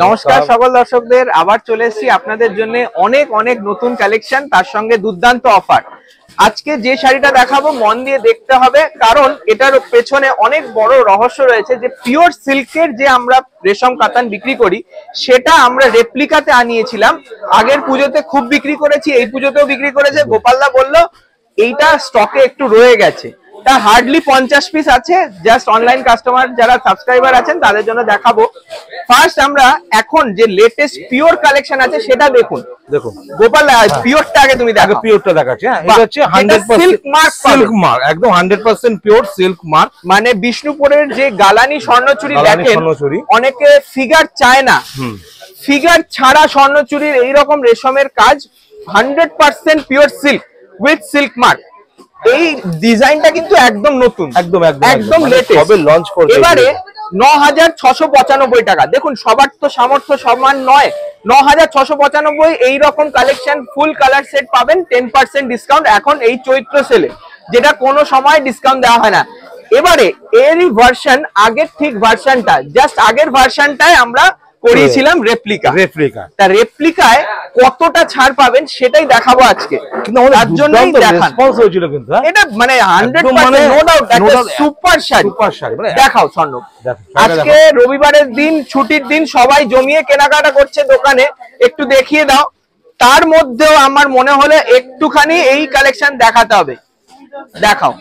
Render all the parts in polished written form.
নমস্কার সকল দর্শকদের, আবার চলে এসেছি আপনাদের জন্য অনেক অনেক নতুন কালেকশন, তার সঙ্গে দুর্দান্ত অফার। আজকে যে শাড়িটা দেখাবো মন দিয়ে দেখতে হবে, কারণ এটার পেছনে অনেক বড় রহস্য রয়েছে। যে পিওর সিল্কের যে আমরা রেশম কাতান বিক্রি করি, সেটা আমরা রেপ্লিকাতে আনিয়েছিলাম। আগের পুজোতে খুব বিক্রি করেছি, এই পুজোতেও বিক্রি করেছে। গোপালদা বললো এইটা স্টকে একটু রয়ে গেছে, তা হার্ডলি 50 পিস আছে। জাস্ট অনলাইন কাস্টমার যারা সাবস্ক্রাইবার আছেন তাদের জন্য দেখাবো। ফার্স্ট আমরা এখন যে লেটেস্ট পিওর কালেকশন আছে সেটা দেখুন। দেখুন গোপাল, পিওরটা আগে তুমি দেখো। পিওরটা দেখাচ্ছি। হ্যাঁ, এটা হচ্ছে 100% সিল্ক মার্ক, একদম 100% পিওর সিল্ক মার্ক। মানে বিষ্ণুপুরের যে গালানি স্বর্ণচুরি দেখেন, অনেকে ফিগার চায় না, ফিগার ছাড়া স্বর্ণচুরির এইরকম রেশমের কাজ 100% pure silk with silk mark. এই ডিজাইনটা কিন্তু একদম নতুন, একদম লেটেস্ট, সবে লঞ্চ করবে। এবারে 9695 টাকা। দেখুন, সবার তো সামর্থ্য সমান নয়। 9695 এইরকম কালেকশন ফুল কালার সেট পাবেন 10% ডিসকাউন্ট এখন এই চৈত্র সেলে, যেটা কোনো সময় ডিসকাউন্ট দেওয়া হয় না। এবারে এরই ভার্সন, আগের ঠিক ভার্সনটা, জাস্ট আগের ভার্সনটায় আমরা করিয়েছিলাম রেপ্লিকা। তা রেপ্লিকায় কতটা ছাড় পাবেন সেটাই দেখাবো আজকে। তার জন্যই রেসপন্স হয়েছিল কিন্তু এটা মানে 100% নো ডাউট একটা সুপার শাড়ি। দেখাও স্বর্ণ, আজকে রবিবারের দিন, ছুটির দিন, সবাই জমিয়ে কেনাকাটা করছে দোকানে, একটু দেখিয়ে দাও। তার মধ্যেও আমার মনে হলো একটুখানি এই কালেকশন দেখাতে হবে। দেখাও।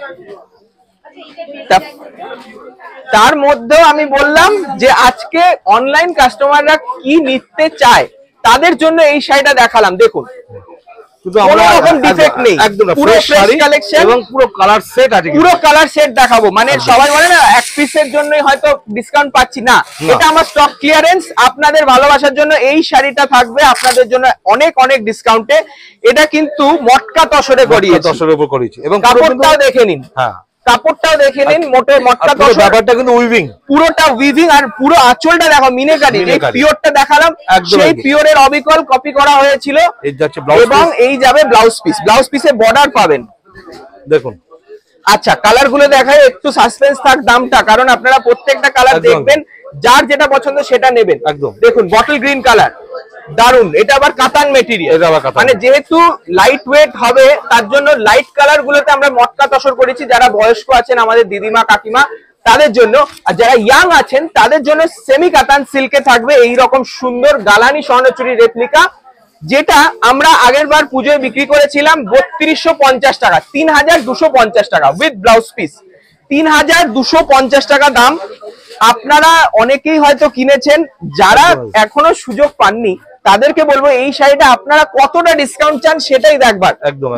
তার মধ্যেও আমি বললাম যে আজকে অনলাইন কাস্টমাররা কি নিতে চায় তাদের জন্য এই শাড়িটা দেখালাম। দেখুন, কোনো রকম ডিফেক্ট নেই, পুরো ফ্রেশ কালেকশন এবং পুরো কালার সেট আছে। পুরো কালার সেট দেখাবো। মানে সবাই বলে না এক পিসের জন্যই হয়তো ডিসকাউন্ট পাচ্ছি না, এটা আমার স্টক ক্লিয়ারেন্স। আপনাদের ভালোবাসার জন্য এই শাড়িটা থাকবে আপনাদের জন্য অনেক অনেক ডিসকাউন্টে। এটা কিন্তু মটকা তসরে করিয়েছি এবং কাপড়টাও দেখে নিন। হ্যাঁ, কাপড়টাও দেখে নিন, মোটে মটকা তসর, ব্যাপারটা কিন্তু উইভিং, পুরোটা উইভিং। আর পুরো আঁচলটা দেখো মিনেকারি। এই পিওরটা দেখালাম, সেই পিওরের অবিকল কপি করা হয়েছিল। এবং এই যাবে ব্লাউজ পিস, ব্লাউজ পিসে বর্ডার পাবেন। দেখুন, আচ্ছা কালার গুলো দেখায়, একটু সাসপেন্স থাক দামটা, কারণ আপনারা প্রত্যেকটা কালার দেখবেন, যার যেটা পছন্দ সেটা নেবেন। দেখুন, বটল গ্রিন কালার, দারুন। এটা আবার কাতান মেটেরিয়াল, মানে যেহেতু লাইট ওয়েট হবে তার জন্য লাইট কালার গুলোতে আমরা মটকা তসর করেছি। যারা বয়স্ক আছেন, আমাদের দিদিমা কাকিমা, তাদের জন্য। আর যারা ইয়াং আছেন তাদের জন্য সেমি কাতান সিল্কে থাকবে এইরকম সুন্দর গালানি স্বর্ণচুরি রেপ্লিকা, যেটা আমরা আগের বার পুজোয় বিক্রি করেছিলাম 3250 টাকা, 3250 টাকা উইথ ব্লাউজ পিস। 3250 টাকা দাম। আপনারা অনেকেই হয়তো কিনেছেন, যারা এখনো সুযোগ পাননি তাদেরকে বলবো এই শাড়িটা আপনারা কতটা ডিসকাউন্ট চান সেটাই দেখবার। একদম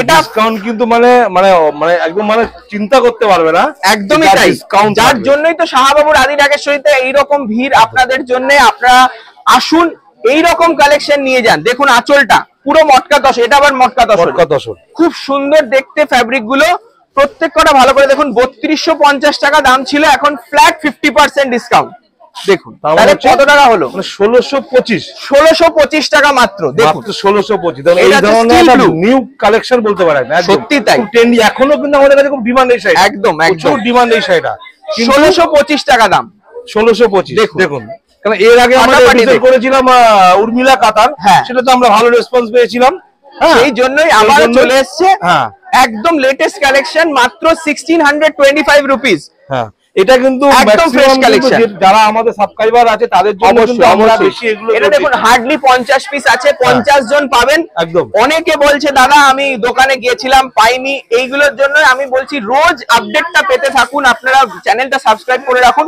এটা ডিসকাউন্ট কিন্তু মানে মানে মানে একদম মানে চিন্তা করতে পারবে না, একদমই তাই। যার জন্যই তো শাহবাবুর আদি ঢাকেশ্বরীতে এইরকম ভিড় আপনাদের জন্য। আপনারা আসুন, এইরকম কালেকশন নিয়ে যান। দেখুন আঁচলটা পুরো মটকা তসর, এটা আবার মটকা তসর, খুব সুন্দর দেখতে ফ্যাব্রিক গুলো। প্রত্যেক কটা ভালো করে দেখুন। 3250 টাকা দাম ছিল, এখন ফ্ল্যাট 50% ডিসকাউন্ট। দেখুন তাহলে কত টাকা হলো, 1625 টাকা মাত্র। দেখুন 1625, এই ধরনের নিউ কালেকশন বলতে পারেন। সত্যি তাই, ট্রেন্ডি। এখনো কিন্তু আমাদের কাছে খুব ডিমান্ড এই শাড়ি, একদম ডিমান্ড এই শাড়িটা। 1625 টাকা দাম, 1625। দেখুন, কারণ এর আগে আমরা ভিডিও করেছিলাম উর্মিলা কাতান, সেটা তো আমরা ভালো রেসপন্স পেয়েছিলাম, সেই জন্যই আবার চলে এসেছে একদম লেটেস্ট কালেকশন, মাত্র 1625 রুপিস। হ্যাঁ, এটা কিন্তু একদম ফ্রেশ কালেকশন। যারা আমাদের সাবস্ক্রাইবার আছে তাদের জন্য কিন্তু আমরা বেশি এগুলো। এটা দেখুন হার্ডলি 50 পিস আছে, 50 জন পাবেন। একদম। অনেকে বলছে দাদা আমি দোকানে গিয়েছিলাম পাইনি, এইগুলোর জন্য আমি বলছি রোজ আপডেটটা পেতে থাকুন, আপনারা চ্যানেলটা সাবস্ক্রাইব করে রাখুন।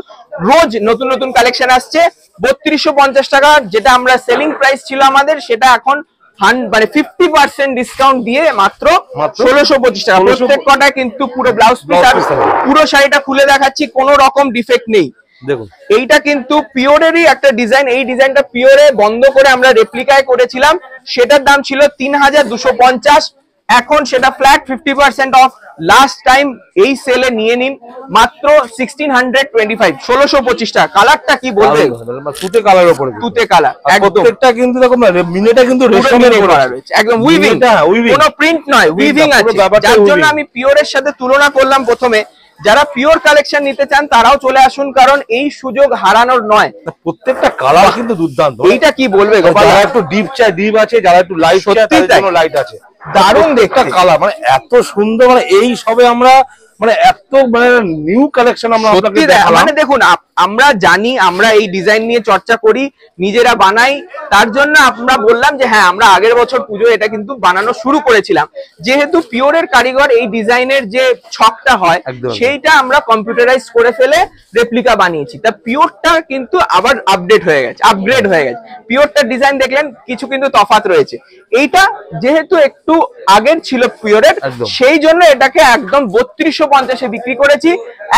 রোজ নতুন নতুন কালেকশন আসছে। 3250 টাকা যেটা আমরা সেলিং প্রাইস ছিল আমাদের, সেটা এখন মানে 50% ডিসকাউন্ট দিয়ে মাত্র 1625 টাকা। প্রত্যেক কটা কিন্তু পুরো ব্লাউজ পিস, পুরো শাড়িটা খুলে দেখাচ্ছি, কোনো রকম ডিফেক্ট নেই। দেখুন, এইটা কিন্তু পিওরেরই একটা ডিজাইন। এই ডিজাইনটা পিওরে বন্ধ করে আমরা রেপ্লিকায় করেছিলাম, সেটার দাম ছিল 3250। এখন সেটা ফ্ল্যাট 50% অফ। লাস্ট টাইম এই সেলে নিয়ে নিন মাত্র 1625, 1625 টাকা। কালারটা কি বলবেন? তুতে কালার উপরে, তুতে কালার। প্রত্যেকটা কিন্তু দেখুন মিনেটা কিন্তু রেশমের উপরে রয়েছে, একদম উইভিং, কোনো প্রিন্ট নয়, উইভিং আছে। যার জন্য আমি পিওরের সাথে তুলনা করলাম প্রথমে, যারা পিওর কালেকশন নিতে চান তারাও চলে আসুন, কারণ এই সুযোগ হারানোর নয়। প্রত্যেকটা কালার কিন্তু দুর্দান্ত। এইটা কি বলবে গোপাল? যারা একটু ডিপ চাই ডিপ আছে, যারা একটু লাইট চাই তাদের জন্য লাইট আছে। দারুণ দেখতে কালার, মানে এত সুন্দর, মানে এই সবে আমরা মানে এত মানে নিউ কালেকশন আমরা আপনাকে দেখালাম। মানে দেখুন, আমরা জানি, আমরা এই ডিজাইন নিয়ে চর্চা করি, নিজেরা বানাই, তার জন্য আমরা বললাম যে হ্যাঁ আমরা আগের বছর পুজো এটা কিন্তু বানানো শুরু করেছিলাম। যেহেতু পিওরের কারিগর এই ডিজাইনের যে ছকটা হয় সেইটা আমরা কম্পিউটারাইজ করে ফেলে রেপ্লিকা বানিয়েছি। তা পিওরটা কিন্তু আবার আপডেট হয়ে গেছে, আপগ্রেড হয়ে গেছে। পিওরটার ডিজাইন দেখলেন কিছু কিন্তু তফাৎ রয়েছে। এইটা যেহেতু একটু আগের ছিল পিওরের, সেই জন্য এটাকে একদম 3250-এ বিক্রি করেছি।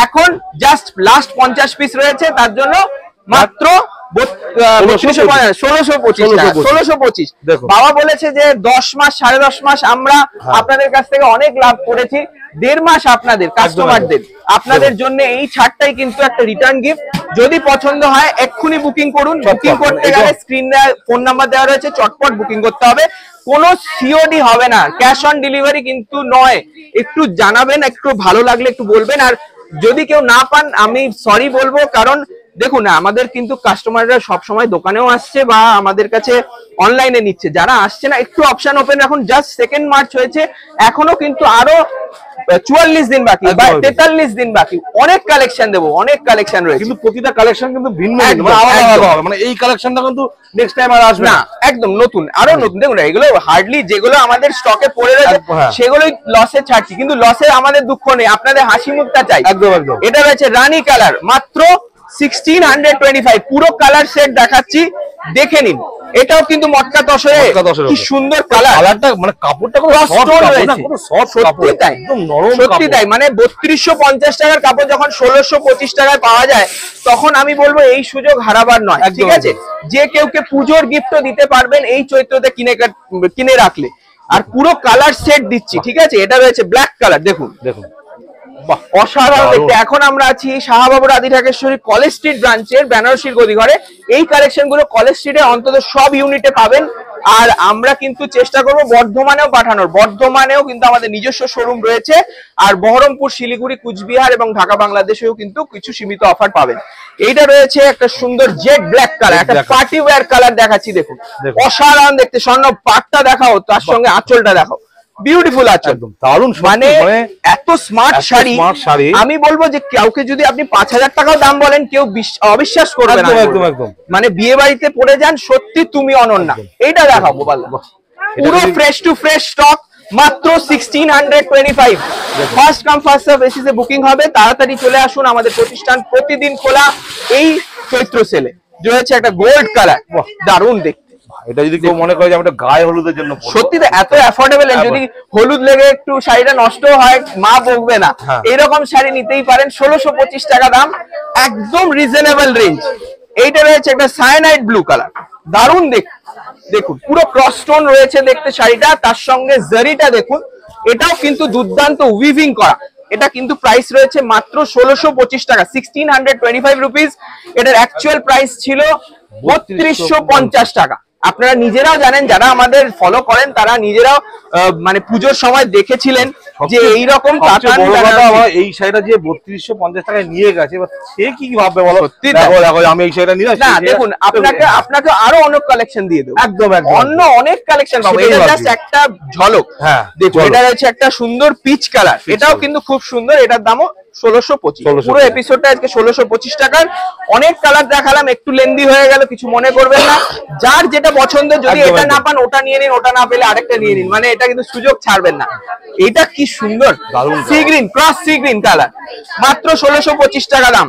এখন জাস্ট লাস্ট 50 পিস রয়েছে, তার জন্য মাত্র 1625। বাবা বলেছে যে 10 মাস 10.5 মাস আমরা আপনাদের কাছ থেকে অনেক লাভ করেছি, 1.5 মাস আপনাদের কাস্টমারদের আপনাদের জন্য এই ছাড়টাই কিন্তু একটা রিটার্ন গিফট। যদি পছন্দ হয় এক্ষুনি বুকিং করুন। বুকিং করতে গেলে স্ক্রিনে ফোন নাম্বার দেওয়া রয়েছে, চটপট বুকিং করতে হবে। কোনো সিওডি হবে না, ক্যাশ অন ডেলিভারি কিন্তু নয়। একটু জানাবেন, একটু ভালো লাগলে একটু বলবেন। আর যদি কেউ না পান আমি সরি বলবো, কারণ দেখুন আমাদের কিন্তু কাস্টমাররা সবসময় দোকানেও আসছে বা আমাদের কাছে অনলাইনে নিচ্ছে। যারা আসছে না একটু অপশন ওপেন রাখুন। জাস্ট 2 মার্চ হয়েছে, এখনো কিন্তু আরো 44 দিন বাকি বা 43 দিন বাকি। অনেক কালেকশন দেবো, অনেক কালেকশন রয়েছে, কিন্তু প্রতিটা কালেকশন কিন্তু ভিন্ন আলাদা হবে। মানে এই কালেকশনটা কিন্তু নেক্সট টাইম আর আসবে না, একদম নতুন, আরো নতুন। দেখুন এগুলো হার্ডলি যেগুলো আমাদের স্টকে পড়ে রয়েছে সেগুলোই লসে ছাড়ছি, কিন্তু লসে আমাদের দুঃখ নেই, আপনাদের হাসি মুখটা চাই। একদম একদম। এটা রয়েছে রানী কালার, মাত্র 1625। পুরো কালার সেট দেখাচ্ছি, দেখে নিন। এটাও কিন্তু মটকা তসরে, কি সুন্দর কালার। কালারটা মানে কাপড়টা খুব সফট রয়েছে, সত্যি তাই, একদম নরম, সত্যি তাই। মানে 3250 টাকার কাপড় যখন 1625 টাকায় পাওয়া যায়, তখন আমি বলবো এই সুযোগ হারাবার নয়। ঠিক আছে, যে কেউকে পুজোর গিফটও দিতে পারবেন এই চৈত্রতে কিনে রাখলে। আর পুরো কালার সেট দিচ্ছি, ঠিক আছে। এটা রয়েছে ব্ল্যাক কালার, দেখুন দেখুন, অসাধারণ দেখতে। এখন আমরা আছি শাহবাবুর আদি ঢাকেশ্বরী কলেজ স্ট্রিট ব্রাঞ্চের বেনারসির গদিঘরে। এই কালেকশন গুলো কলেজ স্ট্রিটে অন্তত সব ইউনিটে পাবেন। আর আমরা কিন্তু চেষ্টা করব বর্ধমানেও পাঠানোর। বর্ধমানেও কিন্তু আমাদের নিজস্ব শোরুম রয়েছে। আর বহরমপুর, শিলিগুড়ি, কুচবিহার এবং ঢাকা বাংলাদেশেও কিন্তু কিছু সীমিত অফার পাবেন। এইটা রয়েছে একটা সুন্দর জেড ব্ল্যাক কালার, একটা পার্টি ওয়্যার কালার দেখাচ্ছি, দেখুন অসাধারণ দেখতে। স্বর্ণ পাটটা দেখাও, তার সঙ্গে আঁচলটা দেখাও, বিউটিফুল আছে, একদম দারুণ। মানে এত স্মার্ট শাড়ি, আমি বলবো যে কাউকে যদি আপনি 5000 টাকাও দাম বলেন কেউ অবিশ্বাস করবে না। একদম একদম, মানে বিয়ে বাড়িতে পরে যান, সত্যি তুমি অনন্যা। এইটা দেখাও গোপাল, পুরো ফ্রেশ টু ফ্রেশ স্টক, মাত্র 1625। ফার্স্ট কাম ফার্স্ট সার্ভ বেসিসে বুকিং হবে। তাড়াতাড়ি চলে আসুন, আমাদের প্রতিষ্ঠান প্রতিদিন খোলা। এই চৈত্র সেলে রয়েছে একটা গোল্ড কালার, দারুণ দেখতে। এটা যদি কেউ মনে করে যে আমরা গায়ে হলুদের জন্য, সত্যি এত অ্যাফোর্ডেবল। যদি হলুদ লেগে একটু শাড়িটা নষ্ট হয় মা বকবে না, এরকম শাড়ি নিতেই পারেন। 1625 টাকা দাম, একদম রিজনেবল রেঞ্জ। এইটা রয়েছে একটা সায়ানাইড ব্লু কালার, দারুণ দেখুন, পুরো ক্রস স্টোন রয়েছে দেখতে শাড়িটা। তার সঙ্গে জারিটা দেখুন, এটাও কিন্তু দুর্দান্ত উইভিং করা। এটা কিন্তু প্রাইস রয়েছে মাত্র 1625 টাকা, 1625 রুপিস। এটার অ্যাকচুয়াল প্রাইস ছিল 3250 টাকা। আপনারা নিজেরাও জানেন, যারা আমাদের ফলো করেন তারা নিজেরাও মানে পুজোর সময় দেখেছিলেন যে এইরকম এই শাড়িটা যে 3250 টাকায় নিয়ে গেছে, সে কি ভাববে বলো? আমি এই শাড়িটা নিয়ে না, দেখুন আপনাকে আরো অনেক কালেকশন দিয়ে দেবো। একদম অন্য অনেক কালেকশন পাবো। এটা জাস্ট একটা ঝলক। দেখুন এটা হচ্ছে একটা সুন্দর পিচ কালার, এটাও কিন্তু খুব সুন্দর। এটার দামও 1625। পুরো এপিসোডটা আজকে 1625 টাকার। অনেক কালার দেখালাম, একটু লেন্দি হয়ে গেল, কিছু মনে করবেন না। যার যেটা পছন্দ, যদি এটা না পান ওটা নিয়ে নিন, ওটা না পেলে আরেকটা নিয়ে নিন। মানে এটা কিন্তু সুযোগ ছাড়বেন না। এটা কি সুন্দর sea green, cross sea green colour, মাত্র 1625 টাকা দাম।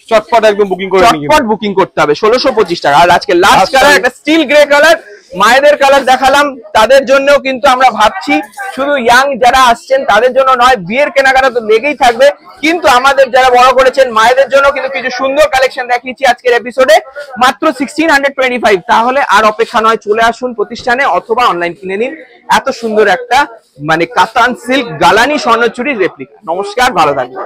চটপট একদম বুকিং করে নিন, চটপট বুকিং করতে হবে, 1625 টাকা। আর আজকে লাস্ট কালার একটা স্টিল গ্রে কালার, মায়েদের কালার দেখালাম। তাদের জন্যও কিন্তু আমরা ভাবছি শুধু ইয়াং যারা আসছেন তাদের জন্য নয়, বিয়ের কেনাকাটা তো লেগেই থাকবে, কিন্তু আমাদের যারা বড় করেছেন মায়েদের জন্য কিন্তু কিছু সুন্দর কালেকশন দেখিয়েছি আজকের এপিসোডে, মাত্র 1625। তাহলে আর অপেক্ষা নয়, চলে আসুন প্রতিষ্ঠানে অথবা অনলাইন কিনে নিন। এত সুন্দর একটা মানে কাতান সিল্ক গালানি স্বর্ণচুরির রেপ্লিকা। নমস্কার, ভালো থাকবেন।